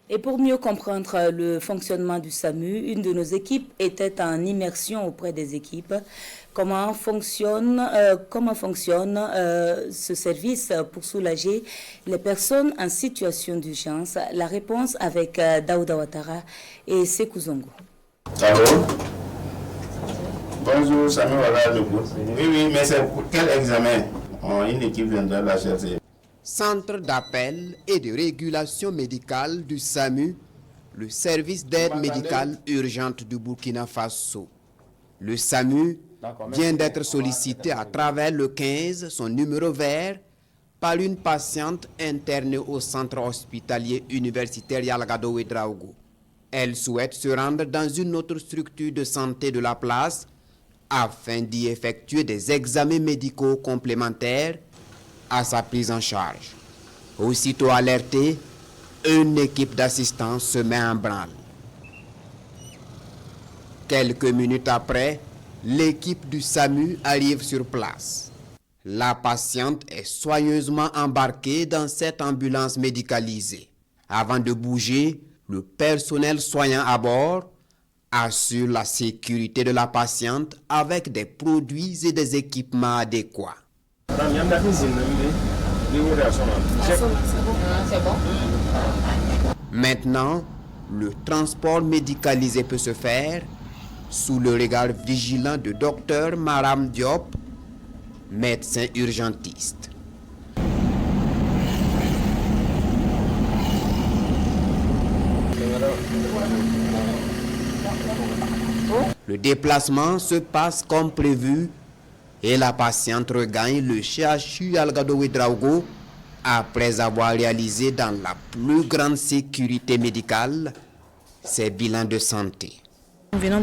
Et pour mieux comprendre le fonctionnement du SAMU, une de nos équipes était en immersion auprès des équipes. Comment fonctionne ce service pour soulager les personnes en situation d'urgence? La réponse avec Daouda Ouattara et Sekou Zongo. Allô? Bonjour, Samuel Wala Debout. Oui, mais c'est pour quel examen? Une équipe viendra la chercher. Centre d'appel et de régulation médicale du SAMU, le service d'aide médicale urgente du Burkina Faso. Le SAMU vient d'être sollicité à travers le 15, son numéro vert, par une patiente internée au centre hospitalier universitaire Yalgado Ouedraogo. Elle souhaite se rendre dans une autre structure de santé de la place afin d'y effectuer des examens médicaux complémentaires à sa prise en charge. Aussitôt alertée, une équipe d'assistance se met en branle. Quelques minutes après, l'équipe du SAMU arrive sur place. La patiente est soigneusement embarquée dans cette ambulance médicalisée. Avant de bouger, le personnel soignant à bord assure la sécurité de la patiente avec des produits et des équipements adéquats. Maintenant, le transport médicalisé peut se faire sous le regard vigilant de Dr Maram Diop, médecin urgentiste. Le déplacement se passe comme prévu et la patiente regagne le CHU Algado Ouedraogo après avoir réalisé dans la plus grande sécurité médicale ses bilans de santé. Nous venons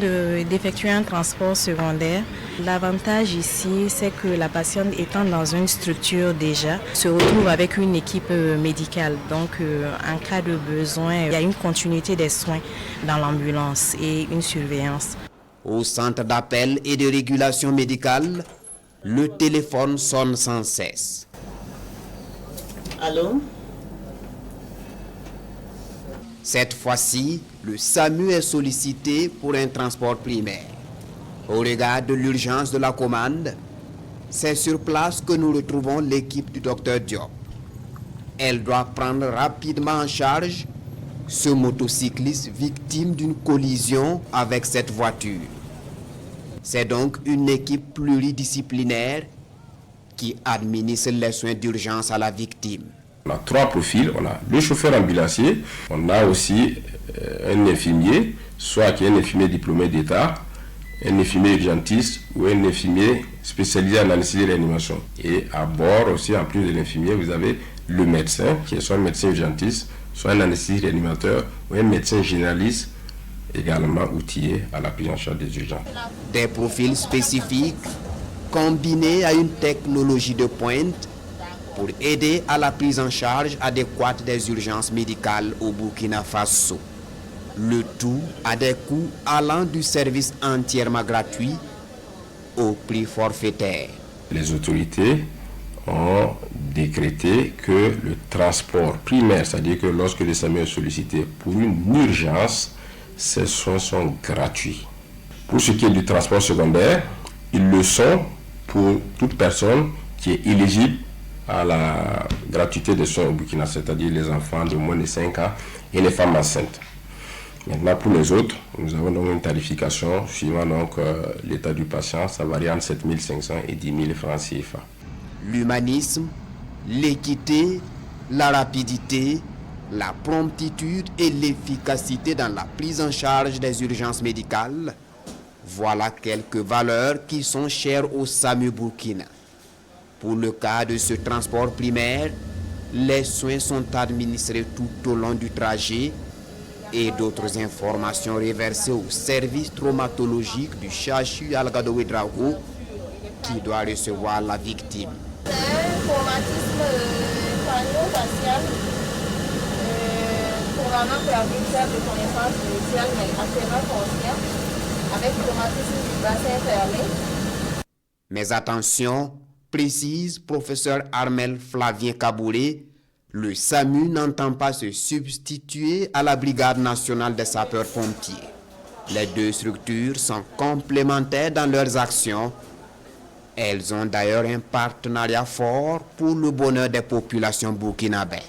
d'effectuer un transport secondaire. L'avantage ici, c'est que la patiente étant dans une structure déjà, se retrouve avec une équipe médicale. Donc, en cas de besoin, il y a une continuité des soins dans l'ambulance et une surveillance. Au centre d'appel et de régulation médicale, le téléphone sonne sans cesse. Allô? Cette fois-ci, le SAMU est sollicité pour un transport primaire. Au regard de l'urgence de la commande, c'est sur place que nous retrouvons l'équipe du docteur Diop. Elle doit prendre rapidement en charge ce motocycliste victime d'une collision avec cette voiture. C'est donc une équipe pluridisciplinaire qui administre les soins d'urgence à la victime. On a trois profils, on a le chauffeur ambulancier, on a aussi un infirmier, soit qui est un infirmier diplômé d'État, un infirmier urgentiste ou un infirmier spécialisé en anesthésie et réanimation. Et à bord aussi, en plus de l'infirmier, vous avez le médecin, qui est soit un médecin urgentiste, soit un anesthésiste réanimateur ou un médecin généraliste, également outillé à la prise en charge des urgences. Des profils spécifiques combinés à une technologie de pointe pour aider à la prise en charge adéquate des urgences médicales au Burkina Faso. Le tout à des coûts allant du service entièrement gratuit au prix forfaitaire. Les autorités ont décrété que le transport primaire, c'est-à-dire que lorsque le SAMU est sollicité pour une urgence, ces soins sont gratuits. Pour ce qui est du transport secondaire, ils le sont pour toute personne qui est éligible à la gratuité des soins au Burkina, c'est-à-dire les enfants de moins de 5 ans et les femmes enceintes. Maintenant, pour les autres, nous avons donc une tarification suivant donc l'état du patient, ça varie entre 7 500 et 10 000 francs CFA. L'humanisme, l'équité, la rapidité, la promptitude et l'efficacité dans la prise en charge des urgences médicales, voilà quelques valeurs qui sont chères au SAMU Burkina. Pour le cas de ce transport primaire, les soins sont administrés tout au long du trajet et d'autres informations réversées au service traumatologique du CHU Algado Ouedraogo qui doit recevoir la victime. C'est un traumatisme crânio-facial programmant pour la perte de connaissance initiale mais actuellement conscient avec traumatisme du bassin fermé. Mais attention, précise professeur Armel Flavien Kabouré, Le SAMU n'entend pas se substituer à la Brigade nationale des sapeurs-pompiers. Les deux structures sont complémentaires dans leurs actions. Elles ont d'ailleurs un partenariat fort pour le bonheur des populations burkinabées.